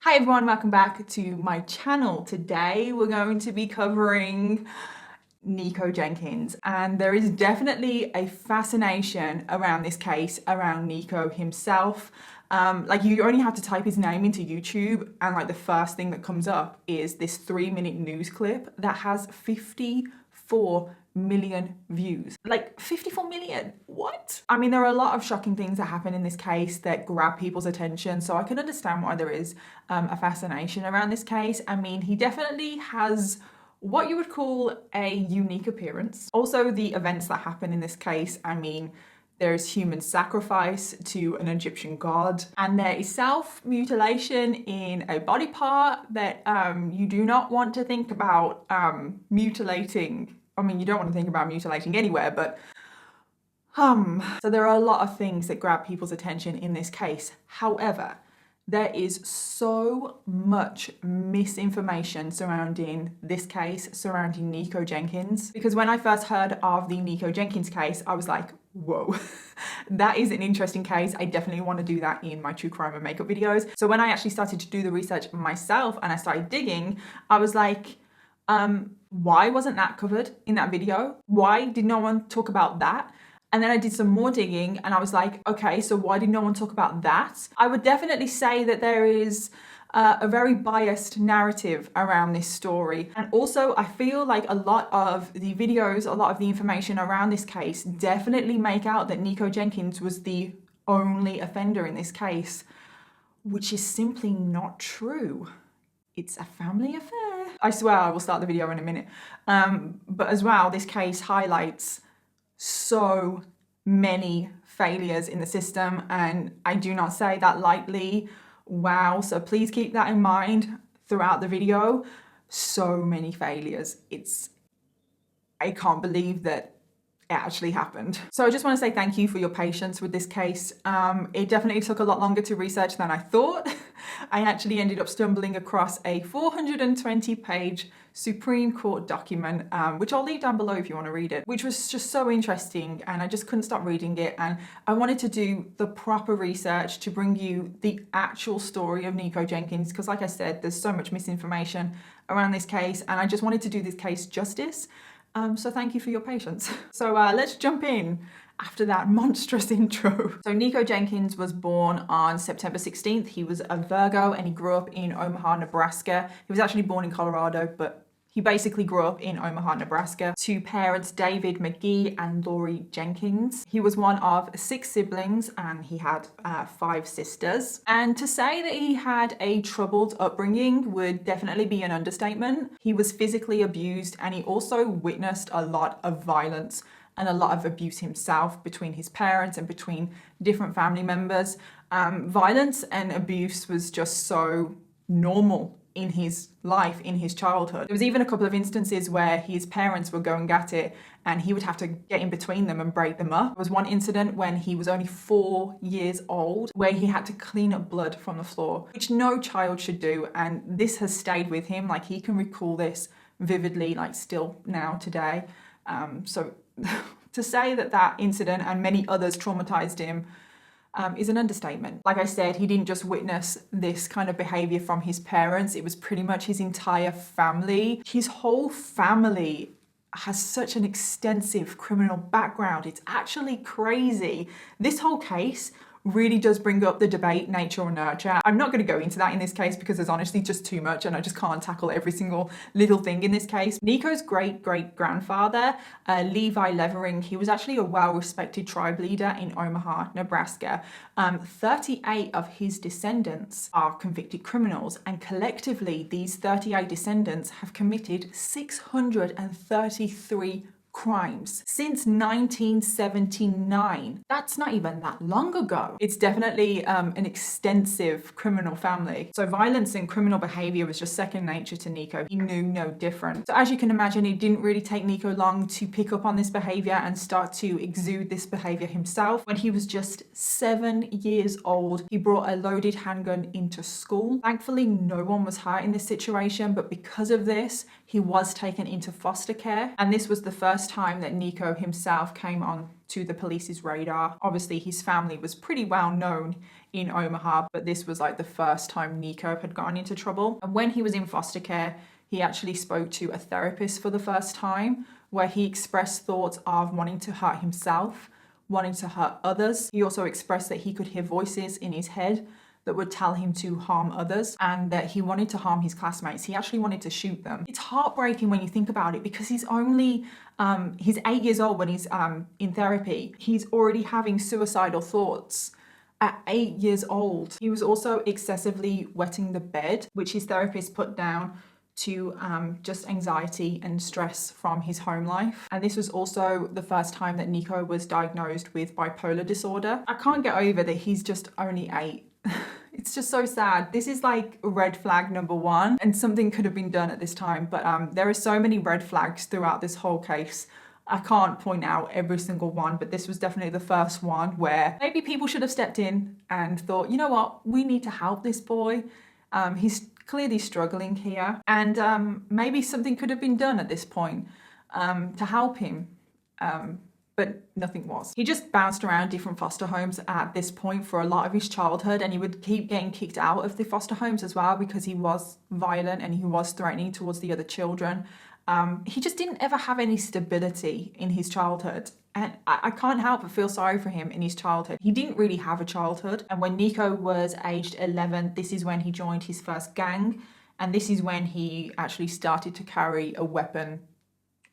Hi everyone, welcome back to my channel. Today we're going to be covering Nikko Jenkins, and there is definitely a fascination around this case, around Nikko himself. Like, you only have to type his name into YouTube and like the first thing that comes up is this 3-minute news clip that has 54 million views. Like 54 million, what? I mean, there are a lot of shocking things that happen in this case that grab people's attention, so I can understand why there is a fascination around this case. I mean, he definitely has what you would call a unique appearance. Also, the events that happen in this case, I mean, there's human sacrifice to an Egyptian god, and there is self-mutilation in a body part that you do not want to think about mutilating. I mean, you don't want to think about mutilating anywhere, but so there are a lot of things that grab people's attention in this case. However, there is so much misinformation surrounding this case, surrounding Nikko Jenkins. Because when I first heard of the Nikko Jenkins case, I was like, whoa, that is an interesting case. I definitely want to do that in my true crime and makeup videos. So when I actually started to do the research myself and I started digging, I was like, why wasn't that covered in that video? Why did no one talk about that? And then I did some more digging and I was like, okay, so why did no one talk about that? I would definitely say that there is a very biased narrative around this story. And also I feel like a lot of the videos, a lot of the information around this case definitely make out that Nikko Jenkins was the only offender in this case, which is simply not true. It's a family affair. I swear I will start the video in a minute. But as well, this case highlights so many failures in the system, and I do not say that lightly. Wow, so please keep that in mind throughout the video. So many failures. I can't believe that it actually happened. So I just want to say thank you for your patience with this case. It definitely took a lot longer to research than I thought. I actually ended up stumbling across a 420-page Supreme Court document, which I'll leave down below if you want to read it, which was just so interesting, and I just couldn't stop reading it. And I wanted to do the proper research to bring you the actual story of Nikko Jenkins, because like I said, there's so much misinformation around this case, and I just wanted to do this case justice. So thank you for your patience. So let's jump in after that monstrous intro. So Nikko Jenkins was born on September 16th. He was a Virgo and he grew up in Omaha, Nebraska. He was actually born in Colorado, but he basically grew up in Omaha, Nebraska, to parents David McGee and Lori Jenkins. He was one of 6 siblings and he had 5 sisters. And to say that he had a troubled upbringing would definitely be an understatement. He was physically abused and he also witnessed a lot of violence and a lot of abuse himself between his parents and between different family members. Violence and abuse was just so normal in his life, in his childhood. There was even a couple of instances where his parents were going at it and he would have to get in between them and break them up. There was one incident when he was only 4 years old where he had to clean up blood from the floor, which no child should do, and this has stayed with him. Like, he can recall this vividly, like still now today. So to say that that incident and many others traumatized him is an understatement. Like I said, he didn't just witness this kind of behavior from his parents, it was pretty much his entire family. His whole family has such an extensive criminal background. It's actually crazy. This whole case really does bring up the debate, nature or nurture. I'm not going to go into that in this case because there's honestly just too much and I just can't tackle every single little thing in this case. Nikko's great-great-grandfather, Levi Levering, he was actually a well-respected tribe leader in Omaha, Nebraska. 38 of his descendants are convicted criminals, and collectively these 38 descendants have committed 633 crimes since 1979. That's not even that long ago. It's definitely an extensive criminal family. So violence and criminal behavior was just second nature to Nikko. He knew no different. So as you can imagine, it didn't really take Nikko long to pick up on this behavior and start to exude this behavior himself. When he was just 7 years old, he brought a loaded handgun into school. Thankfully, no one was hurt in this situation, but because of this, he was taken into foster care. And this was the first time that Nikko himself came on to the police's radar. Obviously, his family was pretty well known in Omaha, but this was like the first time Nikko had gotten into trouble. And when he was in foster care, he actually spoke to a therapist for the first time, where he expressed thoughts of wanting to hurt himself, wanting to hurt others. He also expressed that he could hear voices in his head that would tell him to harm others, and that he wanted to harm his classmates. He actually wanted to shoot them. It's heartbreaking when you think about it, because he's 8 years old when he's in therapy. He's already having suicidal thoughts at 8 years old. He was also excessively wetting the bed, which his therapist put down to just anxiety and stress from his home life. And this was also the first time that Nikko was diagnosed with bipolar disorder. I can't get over that he's just only 8. It's just so sad. This is like red flag number 1, and something could have been done at this time. But there are so many red flags throughout this whole case. I can't point out every single one, but this was definitely the first one where maybe people should have stepped in and thought, you know what, we need to help this boy. He's clearly struggling here, and maybe something could have been done at this point to help him. But nothing was. He just bounced around different foster homes at this point for a lot of his childhood, and he would keep getting kicked out of the foster homes as well because he was violent and he was threatening towards the other children. He just didn't ever have any stability in his childhood, and I can't help but feel sorry for him in his childhood. He didn't really have a childhood, and when Nikko was aged 11, this is when he joined his first gang, and this is when he actually started to carry a weapon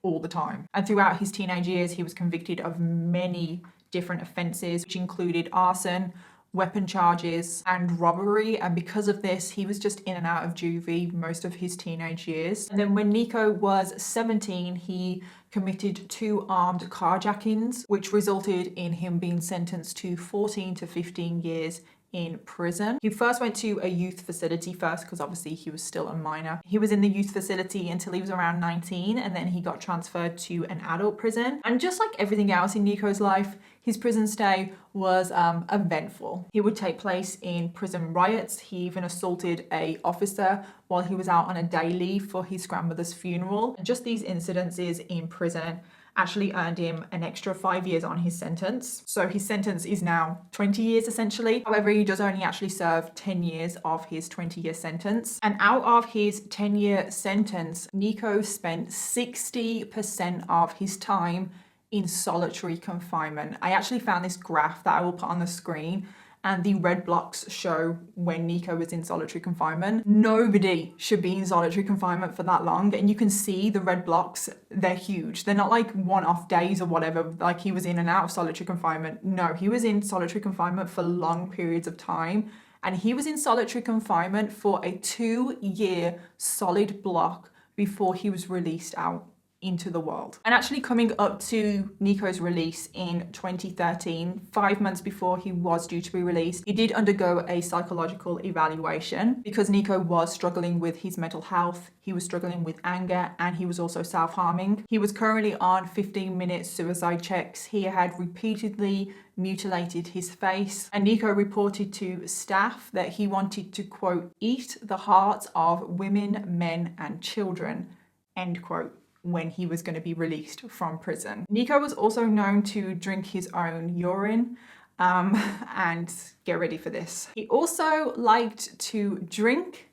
all the time. And throughout his teenage years, he was convicted of many different offences, which included arson, weapon charges, and robbery. And because of this, he was just in and out of juvie most of his teenage years. And then when Nikko was 17, he committed 2 armed carjackings, which resulted in him being sentenced to 14 to 15 years in prison. He first went to a youth facility first, because obviously he was still a minor. He was in the youth facility until he was around 19, and then he got transferred to an adult prison. And just like everything else in Nikko's life, his prison stay was eventful. He would take place in prison riots. He even assaulted an officer while he was out on a day leave for his grandmother's funeral. And just these incidences in prison actually earned him an extra 5 years on his sentence. So his sentence is now 20 years essentially. However, he does only actually serve 10 years of his 20-year sentence. And out of his 10-year sentence, Nikko spent 60% of his time in solitary confinement. I actually found this graph that I will put on the screen, and the red blocks show when Nikko was in solitary confinement. Nobody should be in solitary confinement for that long. And you can see the red blocks, they're huge. They're not like one-off days or whatever, like he was in and out of solitary confinement. No, he was in solitary confinement for long periods of time. And he was in solitary confinement for a 2-year solid block before he was released out into the world. And actually coming up to Nikko's release in 2013, 5 months before he was due to be released, he did undergo a psychological evaluation because Nikko was struggling with his mental health, he was struggling with anger, and he was also self-harming. He was currently on 15-minute suicide checks. He had repeatedly mutilated his face, and Nikko reported to staff that he wanted to, quote, eat the hearts of women, men, and children, end quote, when he was going to be released from prison. Nikko was also known to drink his own urine, and get ready for this. He also liked to drink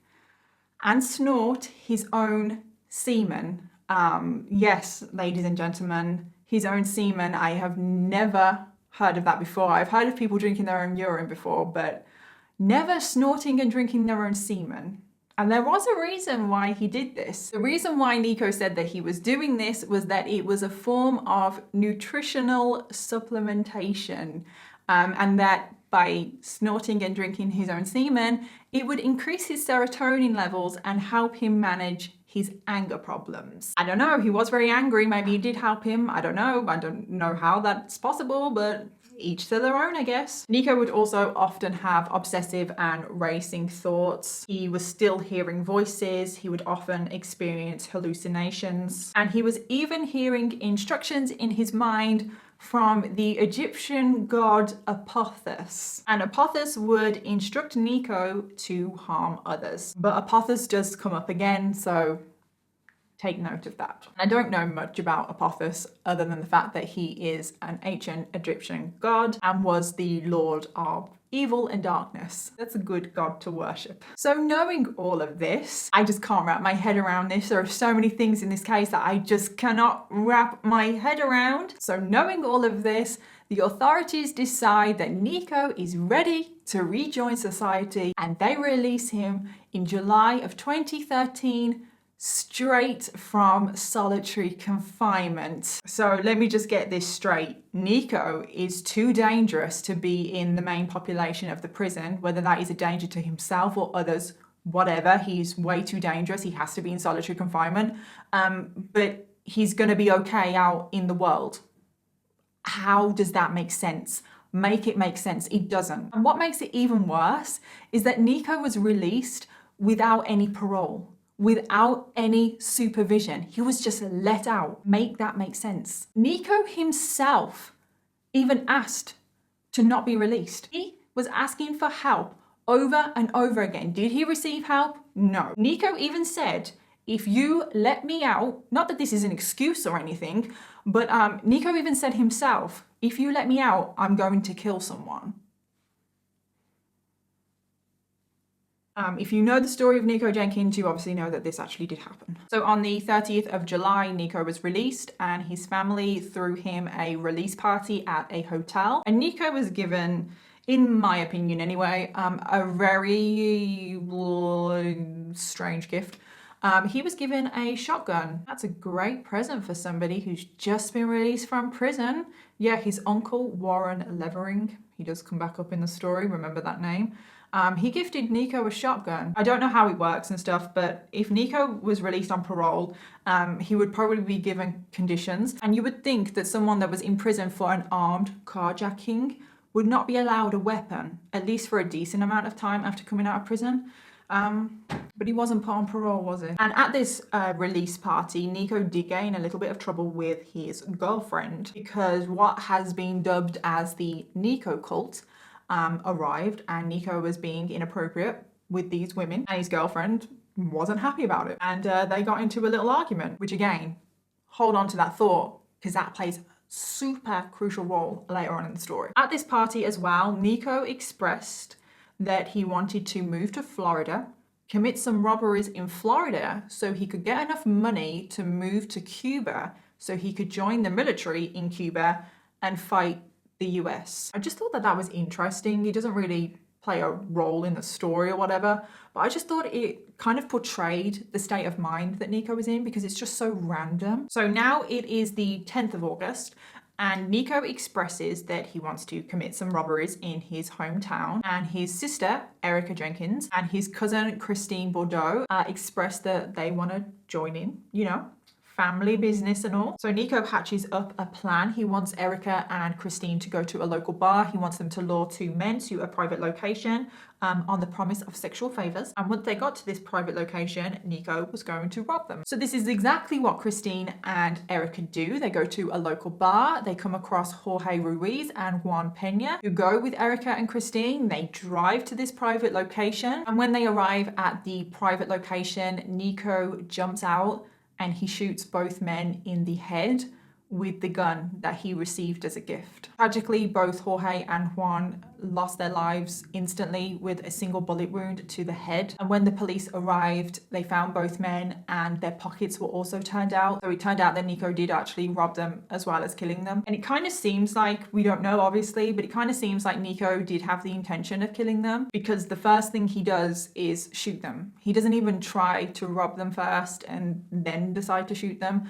and snort his own semen. Yes, ladies and gentlemen, his own semen. I have never heard of that before. I've heard of people drinking their own urine before, but never snorting and drinking their own semen. And there was a reason why he did this. The reason why Nikko said that he was doing this was that it was a form of nutritional supplementation, and that by snorting and drinking his own semen, it would increase his serotonin levels and help him manage his anger problems. I don't know, he was very angry, maybe it did help him, I don't know how that's possible, but each to their own, I guess. Nikko would also often have obsessive and racing thoughts. He was still hearing voices. He would often experience hallucinations. And he was even hearing instructions in his mind from the Egyptian god Apophis. And Apophis would instruct Nikko to harm others. But Apophis does come up again, so take note of that. I don't know much about Apophis other than the fact that he is an ancient Egyptian god and was the lord of evil and darkness. That's a good god to worship. So knowing all of this, I just can't wrap my head around this. There are so many things in this case that I just cannot wrap my head around. So knowing all of this, the authorities decide that Nikko is ready to rejoin society, and they release him in July of 2013 straight from solitary confinement. So let me just get this straight. Nikko is too dangerous to be in the main population of the prison, whether that is a danger to himself or others, whatever. He's way too dangerous. He has to be in solitary confinement. But he's going to be okay out in the world. How does that make sense? Make it make sense. It doesn't. And what makes it even worse is that Nikko was released without any parole, without any supervision. He was just let out. Make that make sense. Nikko himself even asked to not be released. He was asking for help over and over again. Did he receive help? No. Nikko even said, if you let me out, not that this is an excuse or anything, but Nikko even said himself, if you let me out, I'm going to kill someone. If you know the story of Nikko Jenkins, you obviously know that this actually did happen. So on the 30th of July, Nikko was released and his family threw him a release party at a hotel. And Nikko was given, in my opinion anyway, a very strange gift. He was given a shotgun. That's a great present for somebody who's just been released from prison. Yeah, his uncle, Warren Levering, he does come back up in the story, remember that name. He gifted Nikko a shotgun. I don't know how it works and stuff, but if Nikko was released on parole, he would probably be given conditions. And you would think that someone that was in prison for an armed carjacking would not be allowed a weapon, at least for a decent amount of time after coming out of prison. But he wasn't put on parole, was he? And at this release party, Nikko did gain a little bit of trouble with his girlfriend because what has been dubbed as the Nikko cult arrived, and Nikko was being inappropriate with these women, and his girlfriend wasn't happy about it. And they got into a little argument, which again, hold on to that thought because that plays a super crucial role later on in the story. At this party as well, Nikko expressed that he wanted to move to Florida, commit some robberies in Florida so he could get enough money to move to Cuba so he could join the military in Cuba and fight the US. I just thought that was interesting. He doesn't really play a role in the story or whatever, but I just thought it kind of portrayed the state of mind that Nikko was in because it's just so random. So now it is the 10th of August and Nikko expresses that he wants to commit some robberies in his hometown, and his sister, Erica Jenkins, and his cousin, Christine Bordeaux, express that they want to join in, you know, family business and all. So Nikko hatches up a plan. He wants Erica and Christine to go to a local bar. He wants them to lure two men to a private location on the promise of sexual favors. And once they got to this private location, Nikko was going to rob them. So this is exactly what Christine and Erica do. They go to a local bar. They come across Jorge Ruiz and Juan Pena, who go with Erica and Christine. They drive to this private location. And when they arrive at the private location, Nikko jumps out and he shoots both men in the head with the gun that he received as a gift. Tragically, both Jorge and Juan lost their lives instantly with a single bullet wound to the head. And when the police arrived, they found both men and their pockets were also turned out. So it turned out that Nikko did actually rob them as well as killing them. And it kind of seems like, we don't know obviously, but it kind of seems like Nikko did have the intention of killing them because the first thing he does is shoot them. He doesn't even try to rob them first and then decide to shoot them.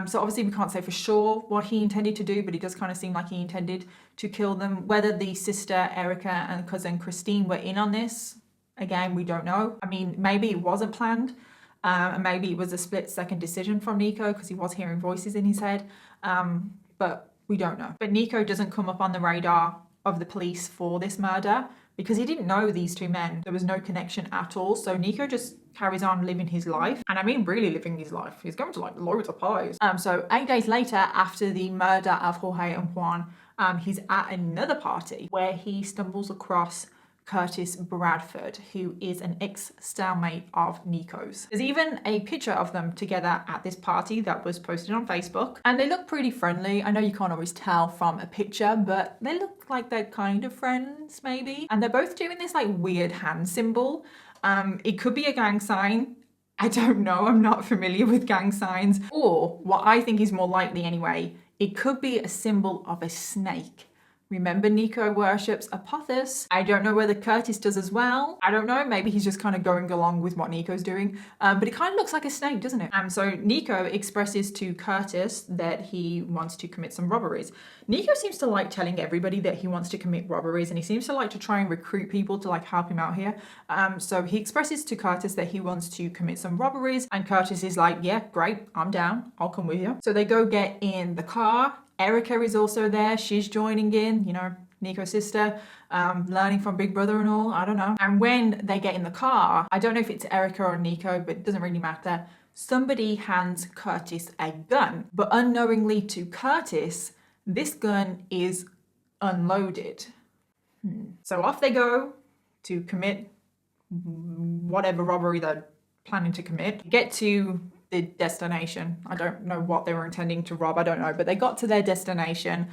So obviously we can't say for sure what he intended to do, but it does kind of seem like he intended to kill them. Whether the sister Erica and cousin Christine were in on this, again, we don't know. I mean, maybe it wasn't planned, and maybe it was a split-second decision from Nikko because he was hearing voices in his head, but we don't know. But Nikko doesn't come up on the radar of the police for this murder because he didn't know these two men. There was no connection at all. So Nikko just carries on living his life. And I mean really living his life. He's going to like loads of pies. So 8 days later, after the murder of Jorge and Juan, he's at another party where he stumbles across Curtis Bradford, who is an ex-cellmate of Nikko's. There's even a picture of them together at this party that was posted on Facebook, and they look pretty friendly. I know you can't always tell from a picture, but they look like they're kind of friends, maybe. And they're both doing this like weird hand symbol. It could be a gang sign. I don't know, I'm not familiar with gang signs. Or what I think is more likely anyway, it could be a symbol of a snake. Remember, Nikko worships Apophis. I don't know whether Curtis does as well. I don't know, maybe he's just kind of going along with what Nikko's doing. But it kind of looks like a snake, doesn't it? So Nikko expresses to Curtis that he wants to commit some robberies. Nikko seems to like telling everybody that he wants to commit robberies, and he seems to like to try and recruit people to like help him out here. So he expresses to Curtis that he wants to commit some robberies, and Curtis is like, yeah, great, I'm down, I'll come with you. So they go get in the car. Erica is also there. She's joining in, you know, Nikko's sister, learning from Big Brother and all, I don't know. And when they get in the car, I don't know if it's Erica or Nikko, but it doesn't really matter. Somebody hands Curtis a gun, but unknowingly to Curtis, this gun is unloaded. So off they go to commit whatever robbery they're planning to commit. Get to the destination. I don't know what they were intending to rob, I don't know, but they got to their destination.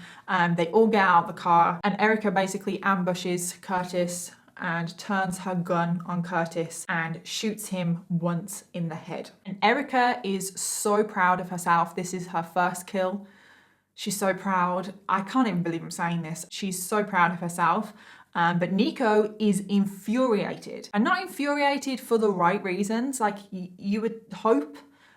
They all get out of the car, and Erica basically ambushes Curtis and turns her gun on Curtis and shoots him once in the head. And Erica is so proud of herself. This is her first kill. She's so proud. I can't even believe I'm saying this. She's so proud of herself. But Nikko is infuriated, and not infuriated for the right reasons. Like you would hope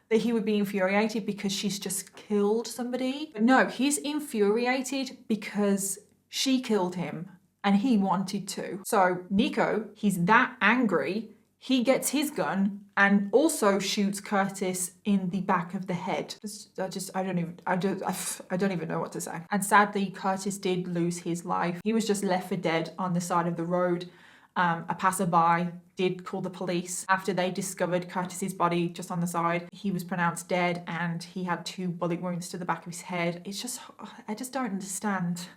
that he would be infuriated because she's just killed somebody. But no, he's infuriated because she killed him and he wanted to. So Nikko, he's that angry, he gets his gun and also shoots Curtis in the back of the head. I don't even know what to say. And sadly, Curtis did lose his life. He was just left for dead on the side of the road. A passerby did call the police after they discovered Curtis's body just on the side. He was pronounced dead and he had 2 bullet wounds to the back of his head. It's just, I just don't understand.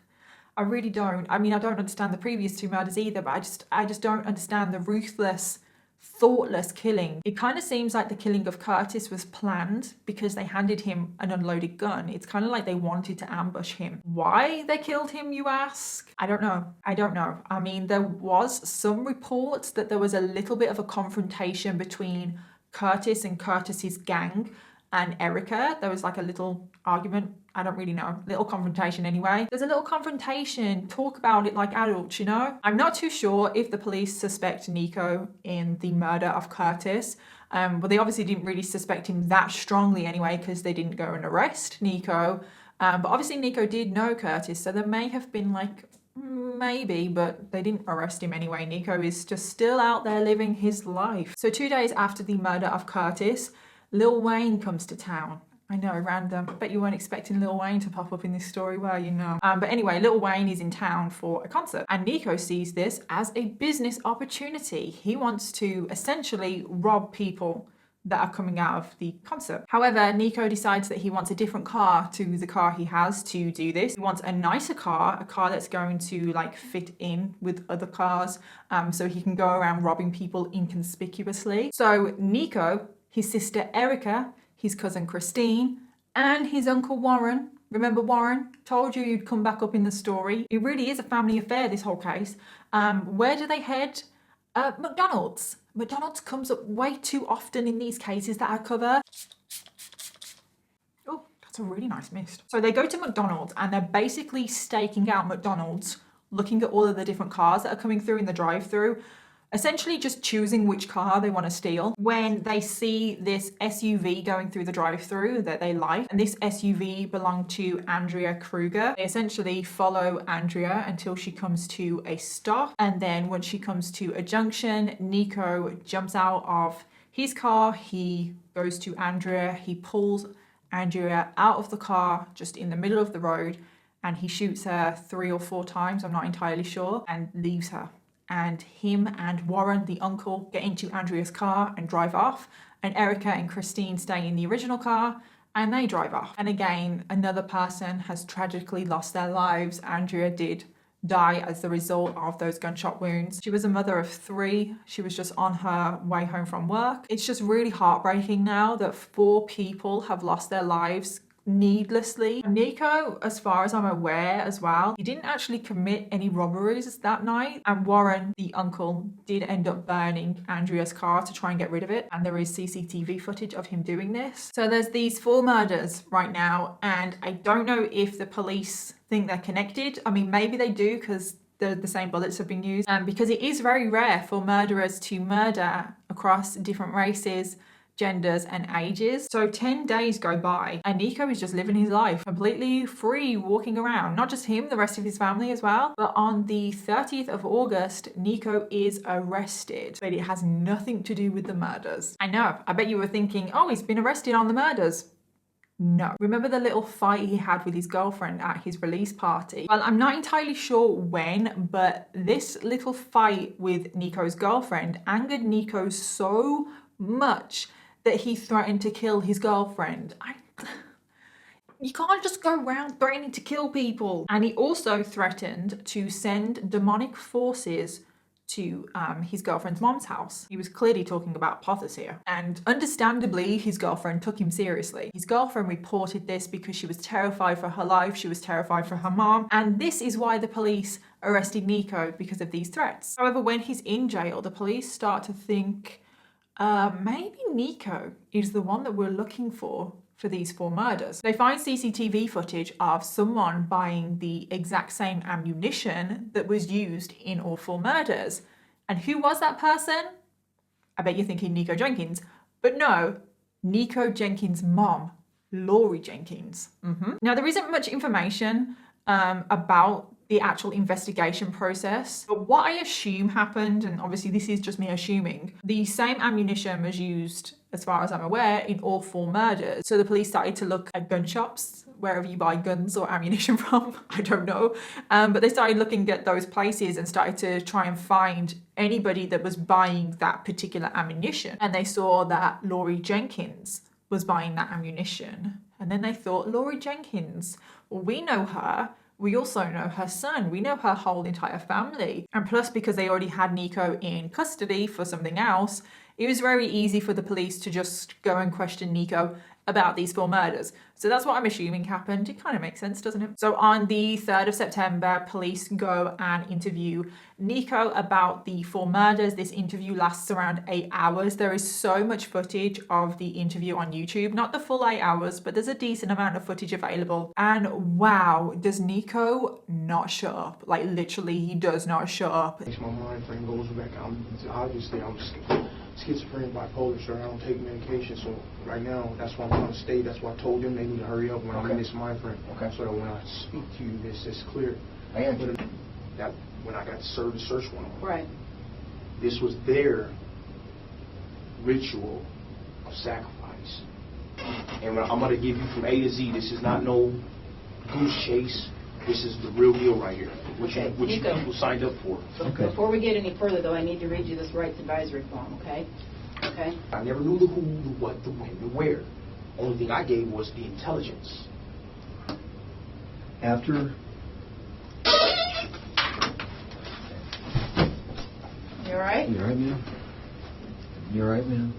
I really don't. I mean, I don't understand the previous 2 murders either, but I just don't understand the ruthless, thoughtless killing. It kind of seems like the killing of Curtis was planned because they handed him an unloaded gun. It's kind of like they wanted to ambush him. Why they killed him, you ask? I don't know. I mean, there was some reports that there was a little bit of a confrontation between Curtis and Curtis's gang and Erica. There was like a little argument. I don't really know. Little confrontation anyway. There's a little confrontation. Talk about it like adults, you know? I'm not too sure if the police suspect Nikko in the murder of Curtis. But they obviously didn't really suspect him that strongly anyway because they didn't go and arrest Nikko. But obviously Nikko did know Curtis, so there may have been like, maybe, but they didn't arrest him anyway. Nikko is just still out there living his life. So 2 days after the murder of Curtis, Lil Wayne comes to town. I know, random. I bet you weren't expecting Lil Wayne to pop up in this story, were you? No. But anyway, Lil Wayne is in town for a concert, and Nikko sees this as a business opportunity. He wants to essentially rob people that are coming out of the concert. However, Nikko decides that he wants a different car to the car he has to do this. He wants a nicer car, a car that's going to like fit in with other cars, so he can go around robbing people inconspicuously. So Nikko, his sister Erica, his cousin Christine, and his uncle Warren. Remember Warren? Told you you'd come back up in the story. It really is a family affair, this whole case. Where do they head? McDonald's. McDonald's comes up way too often in these cases that I cover. Oh, that's a really nice mist. So they go to McDonald's and they're basically staking out McDonald's, looking at all of the different cars that are coming through in the drive-thru, essentially just choosing which car they want to steal. When they see this SUV going through the drive-thru that they like, and this SUV belonged to Andrea Kruger, they essentially follow Andrea until she comes to a stop. And then once she comes to a junction, Nikko jumps out of his car, he goes to Andrea, he pulls Andrea out of the car just in the middle of the road, and he shoots her 3 or 4 times, I'm not entirely sure, and leaves her. And him and Warren, the uncle, get into Andrea's car and drive off. And Erica and Christine stay in the original car and they drive off. And again, another person has tragically lost their lives. Andrea did die as the result of those gunshot wounds. She was a mother of 3. She was just on her way home from work. It's just really heartbreaking now that 4 people have lost their lives needlessly. Nikko, as far as I'm aware as well, he didn't actually commit any robberies that night, and Warren, the uncle, did end up burning Andrea's car to try and get rid of it, and there is CCTV footage of him doing this. So there's these 4 murders right now, and I don't know if the police think they're connected. I mean, maybe they do because the same bullets have been used, because it is very rare for murderers to murder across different races, genders and ages. So 10 days go by and Nikko is just living his life completely free, walking around. Not just him, the rest of his family as well. But on the 30th of August, Nikko is arrested, but it has nothing to do with the murders. I know, I bet you were thinking, oh, he's been arrested on the murders. No. Remember the little fight he had with his girlfriend at his release party? Well, I'm not entirely sure when, but this little fight with Nikko's girlfriend angered Nikko so much that he threatened to kill his girlfriend. You can't just go around threatening to kill people. And he also threatened to send demonic forces to his girlfriend's mom's house. He was clearly talking about Pothos here. And understandably, his girlfriend took him seriously. His girlfriend reported this because she was terrified for her life. She was terrified for her mom. And this is why the police arrested Nikko, because of these threats. However, when he's in jail, the police start to think, maybe Nikko is the one that we're looking for these 4 murders. They find CCTV footage of someone buying the exact same ammunition that was used in all 4 murders. And who was that person? I bet you're thinking Nikko Jenkins, but no, Nikko Jenkins' mom, Laurie Jenkins. Now, there isn't much information about the actual investigation process, but what I assume happened, and obviously this is just me assuming, the same ammunition was used, as far as I'm aware, in all 4 murders. So the police started to look at gun shops, wherever you buy guns or ammunition from, I don't know. But they started looking at those places and started to try and find anybody that was buying that particular ammunition. And they saw that Laurie Jenkins was buying that ammunition. And then they thought, Laurie Jenkins, well, we know her. We also know her son. We know her whole entire family. And plus, because they already had Nikko in custody for something else, it was very easy for the police to just go and question Nikko about these 4 murders. So that's what I'm assuming happened. It kind of makes sense, doesn't it? So on the 3rd of September, police go and interview Nikko about the 4 murders. This interview lasts around 8 hours. There is so much footage of the interview on YouTube. Not the full 8 hours, but there's a decent amount of footage available. And wow, does Nikko not show up? Like literally, he does not show up. My mind frame goes back. Obviously I'm schizophrenic, bipolar, sir. I don't take medication, so right now that's why I'm trying to stay. That's why I told them they need to hurry up when I'm in this mind frame. Okay. So that when I speak to you, it's clear. I am. That when I got served the search warrant, right? This was their ritual of sacrifice, and I'm gonna give you from A to Z. This is not no goose chase. This is the real deal right here, which you people signed up for. So before we get any further, though, I need to read you this rights advisory form, okay? Okay. I never knew the who, the what, the when, the where. Only thing I gave was the intelligence. After You all right? You all right, man? You all right, man?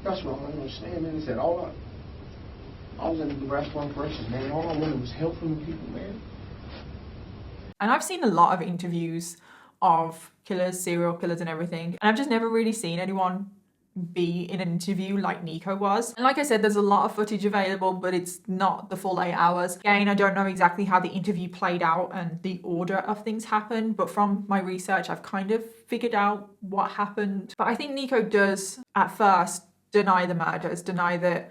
That's what I don't understand, man. Is that all I was in the restaurant corrections, man. All I wanted was help from the people, man. And I've seen a lot of interviews of killers, serial killers and everything. And I've just never really seen anyone be in an interview like Nikko was. And like I said, there's a lot of footage available, but it's not the full 8 hours. Again, I don't know exactly how the interview played out and the order of things happened, but from my research, I've kind of figured out what happened. But I think Nikko does at first deny the murders, deny that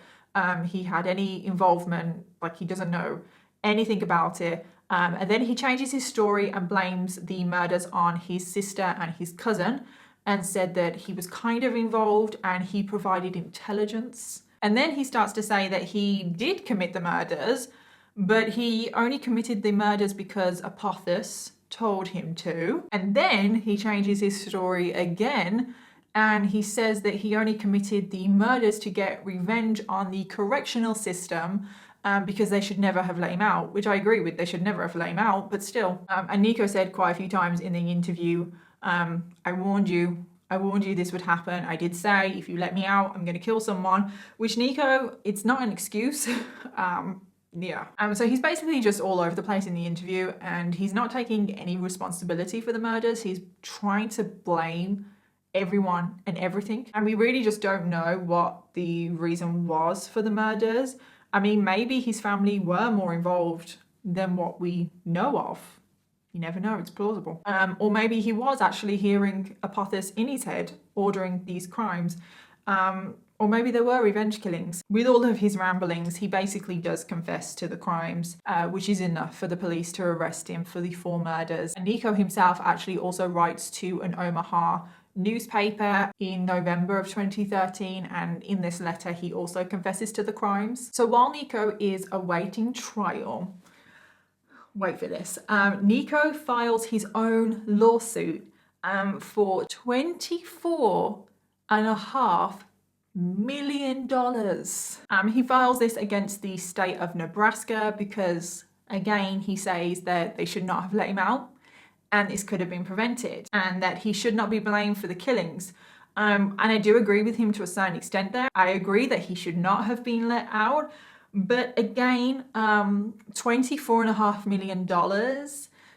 he had any involvement, like he doesn't know anything about it. And then he changes his story and blames the murders on his sister and his cousin and said that he was kind of involved and he provided intelligence. And then he starts to say that he did commit the murders, but he only committed the murders because Apothos told him to. And then he changes his story again and he says that he only committed the murders to get revenge on the correctional system because they should never have let him out, which I agree with. They should never have let him out, but still. And Nikko said quite a few times in the interview, I warned you this would happen. I did say, if you let me out, I'm going to kill someone, which Nikko, it's not an excuse. So he's basically just all over the place in the interview, and he's not taking any responsibility for the murders. He's trying to blame everyone and everything. And we really just don't know what the reason was for the murders. I mean, maybe his family were more involved than what we know of. You never know, it's plausible. Or maybe he was actually hearing Apothis in his head, ordering these crimes. Or maybe there were revenge killings. With all of his ramblings, he basically does confess to the crimes, which is enough for the police to arrest him for the 4 murders. And Nikko himself actually also writes to an Omaha newspaper in November of 2013, and in this letter he also confesses to the crimes. So while Nikko is awaiting trial, wait for this, Nikko files his own lawsuit for $24.5 million. He files this against the state of Nebraska because, again, he says that they should not have let him out and this could have been prevented and that he should not be blamed for the killings. And I do agree with him to a certain extent there. I agree that he should not have been let out. But again, $24.5 million,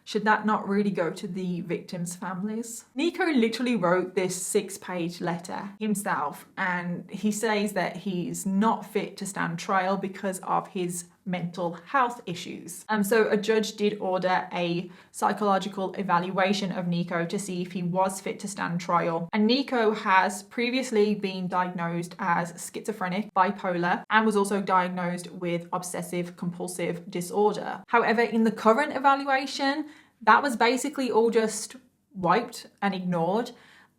should that not really go to the victims' families? Nikko literally wrote this 6-page letter himself, and he says that he's not fit to stand trial because of his mental health issues. So a judge did order a psychological evaluation of Nikko to see if he was fit to stand trial. And Nikko has previously been diagnosed as schizophrenic, bipolar, and was also diagnosed with obsessive compulsive disorder. However, in the current evaluation, that was basically all just wiped and ignored.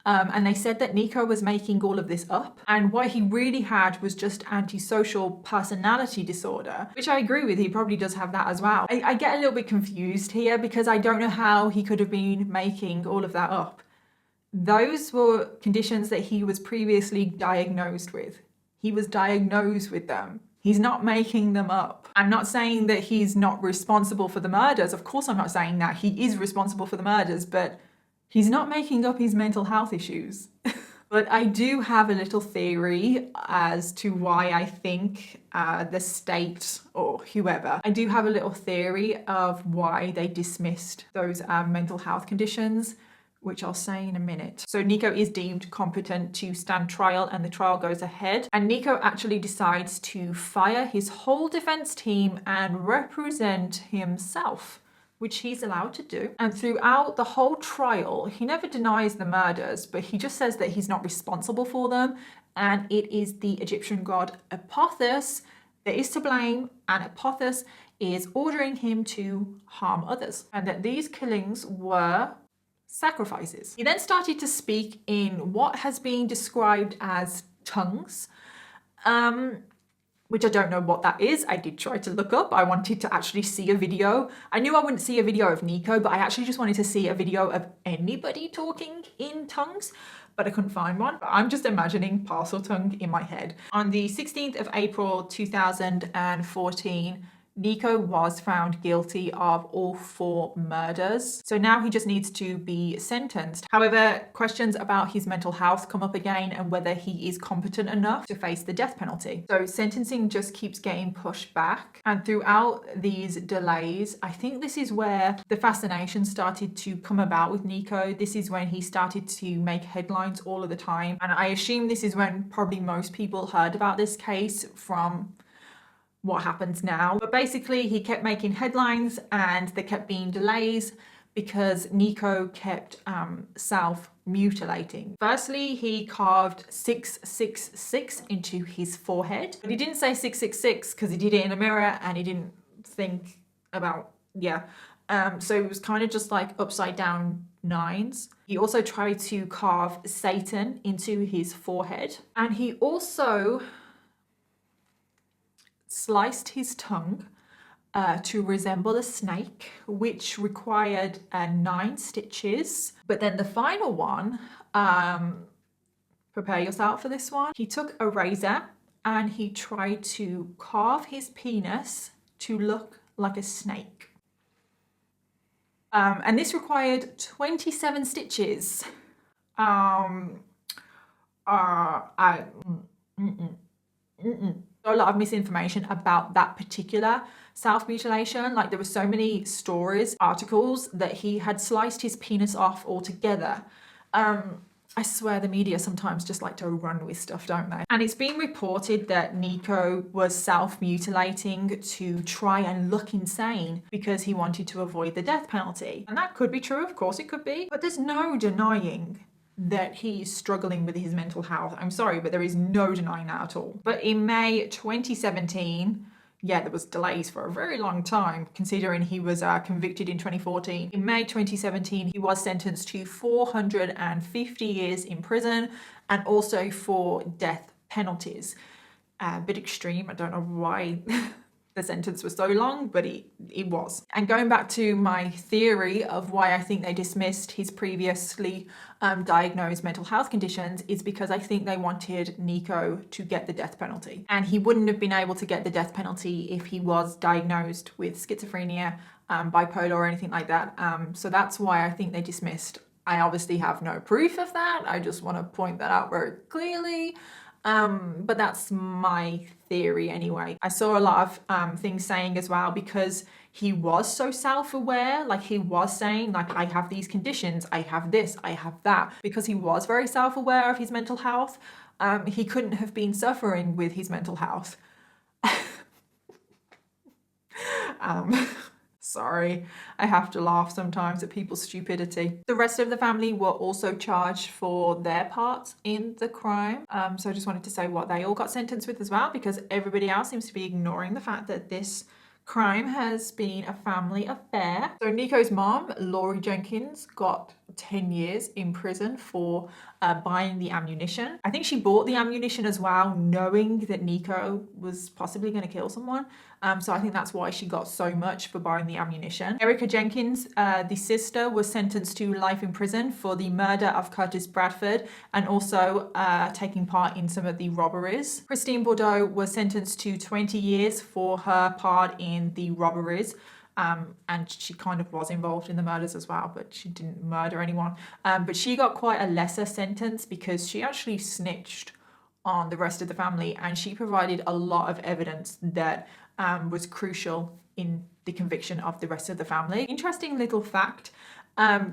And they said that Nikko was making all of this up. And what he really had was just antisocial personality disorder, which I agree with. He probably does have that as well. I get a little bit confused here because I don't know how he could have been making all of that up. Those were conditions that he was previously diagnosed with. He was diagnosed with them. He's not making them up. I'm not saying that he's not responsible for the murders. Of course, I'm not saying that. He is responsible for the murders, but he's not making up his mental health issues. But I do have a little theory as to why I think the state or whoever, I do have a little theory of why they dismissed those mental health conditions, which I'll say in a minute. So Nikko is deemed competent to stand trial and the trial goes ahead. And Nikko actually decides to fire his whole defense team and represent himself, which he's allowed to do. And throughout the whole trial, he never denies the murders, but he just says that he's not responsible for them. And it is the Egyptian god Apothis that is to blame, and Apothis is ordering him to harm others. And that these killings were sacrifices. He then started to speak in what has been described as tongues, which I don't know what that is. I did try to look up. I wanted to actually see a video. I knew I wouldn't see a video of Nikko, but I actually just wanted to see a video of anybody talking in tongues, but I couldn't find one. I'm just imagining parcel tongue in my head. On the 16th of April 2014, Nikko was found guilty of all 4 murders. So now he just needs to be sentenced. However, questions about his mental health come up again and whether he is competent enough to face the death penalty. So sentencing just keeps getting pushed back. And throughout these delays, I think this is where the fascination started to come about with Nikko. This is when he started to make headlines all of the time. And I assume this is when probably most people heard about this case from what happens now. But basically he kept making headlines and there kept being delays because Nikko kept self-mutilating. Firstly, he carved 666 into his forehead, but he didn't say 666 because he did it in a mirror and he didn't think about, so it was kind of just like upside down 9s. He also tried to carve Satan into his forehead, and he also sliced his tongue to resemble a snake, which required 9 stitches. But then the final one, prepare yourself for this one. He took a razor and he tried to carve his penis to look like a snake. And this required 27 stitches. A lot of misinformation about that particular self-mutilation. Like, there were so many stories, articles that he had sliced his penis off altogether. I swear the media sometimes just like to run with stuff, don't they? And it's been reported that Nikko was self-mutilating to try and look insane because he wanted to avoid the death penalty. And that could be true, of course it could be, but there's no denying that he's struggling with his mental health. I'm sorry, but there is no denying that at all. But in May 2017, yeah, there was delays for a very long time, considering he was convicted in 2014. In May 2017, he was sentenced to 450 years in prison and also for death penalties. A bit extreme. I don't know why the sentence was so long, but it was. And going back to my theory of why I think they dismissed his previously diagnosed mental health conditions is because I think they wanted Nikko to get the death penalty. And he wouldn't have been able to get the death penalty if he was diagnosed with schizophrenia, bipolar or anything like that. So that's why I think they dismissed. I obviously have no proof of that. I just want to point that out very clearly. But that's my theory anyway. I saw a lot of things saying as well, because he was so self-aware, like he was saying, like, I have these conditions, I have this, I have that. Because he was very self-aware of his mental health, he couldn't have been suffering with his mental health. Sorry, I have to laugh sometimes at people's stupidity. The rest of the family were also charged for their parts in the crime. So I just wanted to say what they all got sentenced with as well, because everybody else seems to be ignoring the fact that this crime has been a family affair. So Nikko's mom, Law Jenkins, got 10 years in prison for buying the ammunition. I think she bought the ammunition as well, knowing that Nikko was possibly going to kill someone. So I think that's why she got so much for buying the ammunition. Nikko Jenkins, the sister, was sentenced to life in prison for the murder of Curtis Bradford and also taking part in some of the robberies. Christine Bordeaux was sentenced to 20 years for her part in the robberies. And she kind of was involved in the murders as well, but she didn't murder anyone. But she got quite a lesser sentence because she actually snitched on the rest of the family, and she provided a lot of evidence that was crucial in the conviction of the rest of the family. Interesting little fact,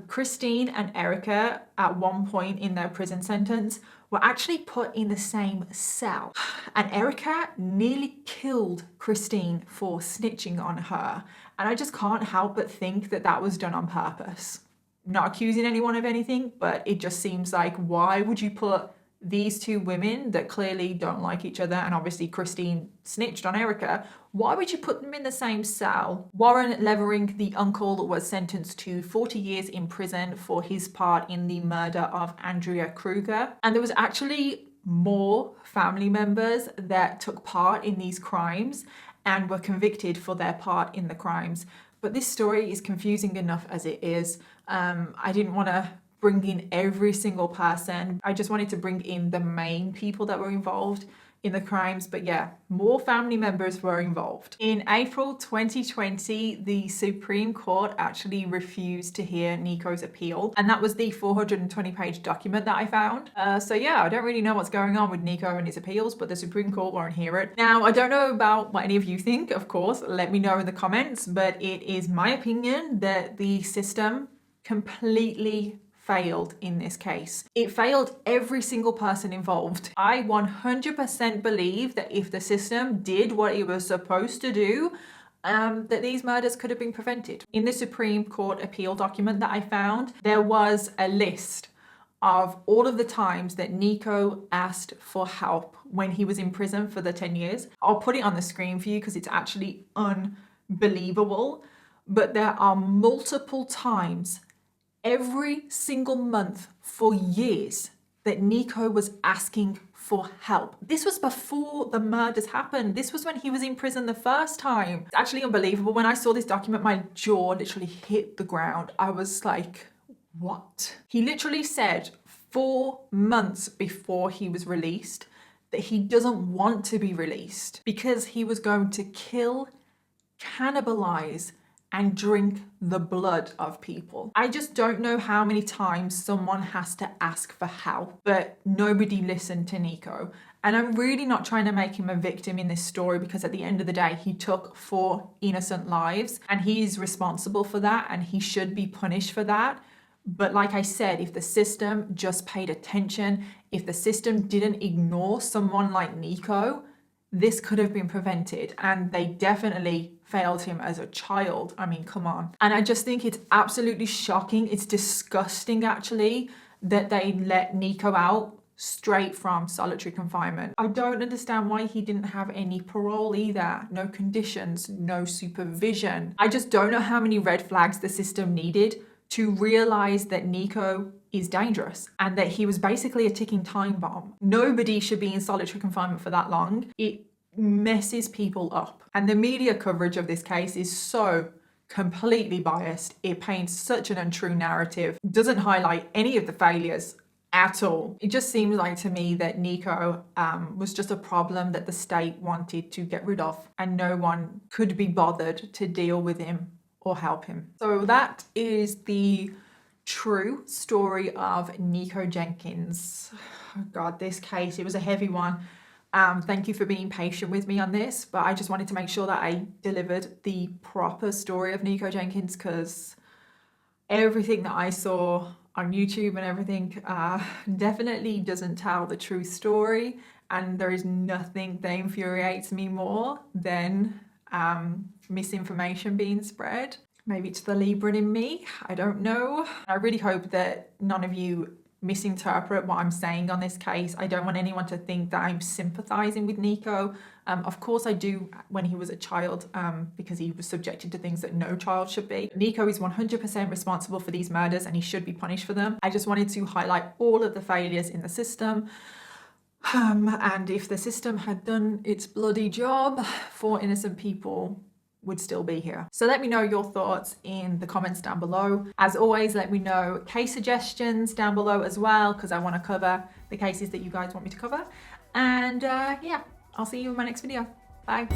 Christine and Erica at one point in their prison sentence were actually put in the same cell, and Erica nearly killed Christine for snitching on her. And I just can't help but think that that was done on purpose. Not accusing anyone of anything, but it just seems like, why would you put these two women that clearly don't like each other, and obviously Christine snitched on Erica, why would you put them in the same cell? Warren Levering, the uncle, was sentenced to 40 years in prison for his part in the murder of Andrea Kruger. And there was actually more family members that took part in these crimes and were convicted for their part in the crimes. But this story is confusing enough as it is. I didn't want to bring in every single person. I just wanted to bring in the main people that were involved in the crimes. But yeah, more family members were involved. In April 2020, the Supreme Court actually refused to hear Nikko's appeal. And that was the 420-page document that I found. So yeah, I don't really know what's going on with Nikko and his appeals, but the Supreme Court won't hear it. Now, I don't know about what any of you think, of course, let me know in the comments, but it is my opinion that the system completely failed in this case. It failed every single person involved. I 100% believe that if the system did what it was supposed to do, that these murders could have been prevented. In the Supreme Court appeal document that I found, there was a list of all of the times that Nikko asked for help when he was in prison for the 10 years. I'll put it on the screen for you because it's actually unbelievable. But there are multiple times every single month for years that Nikko was asking for help. This was before the murders happened. This was when he was in prison the first time. It's actually unbelievable. When I saw this document, my jaw literally hit the ground. I was like, what? He literally said 4 months before he was released that he doesn't want to be released because he was going to kill, cannibalize, and drink the blood of people. I just don't know how many times someone has to ask for help, but nobody listened to Nikko. And I'm really not trying to make him a victim in this story, because at the end of the day, he took 4 innocent lives and he's responsible for that and he should be punished for that. But like I said, if the system just paid attention, if the system didn't ignore someone like Nikko, this could have been prevented. And they definitely failed him as a child. I mean, come on. And I just think it's absolutely shocking. It's disgusting, actually, that they let Nikko out straight from solitary confinement. I don't understand why he didn't have any parole either. No conditions, no supervision. I just don't know how many red flags the system needed to realize that Nikko is dangerous and that he was basically a ticking time bomb. Nobody should be in solitary confinement for that long. It messes people up. And the media coverage of this case is so completely biased. It paints such an untrue narrative, doesn't highlight any of the failures at all. It just seems like to me that Nikko was just a problem that the state wanted to get rid of, and no one could be bothered to deal with him or help him. So that is the true story of Nikko Jenkins. Oh God, this case, it was a heavy one. Thank you for being patient with me on this, but I just wanted to make sure that I delivered the proper story of Nikko Jenkins, because everything that I saw on YouTube and everything definitely doesn't tell the true story, and there is nothing that infuriates me more than misinformation being spread. Maybe it's the Libran in me, I don't know. I really hope that none of you misinterpret what I'm saying on this case. I don't want anyone to think that I'm sympathizing with Nikko. Of course I do when he was a child, because he was subjected to things that no child should be. Nikko is 100% responsible for these murders and he should be punished for them. I just wanted to highlight all of the failures in the system. And if the system had done its bloody job, 4 innocent people would still be here. So let me know your thoughts in the comments down below. As always, let me know case suggestions down below as well, because I want to cover the cases that you guys want me to cover. And yeah, I'll see you in my next video. Bye.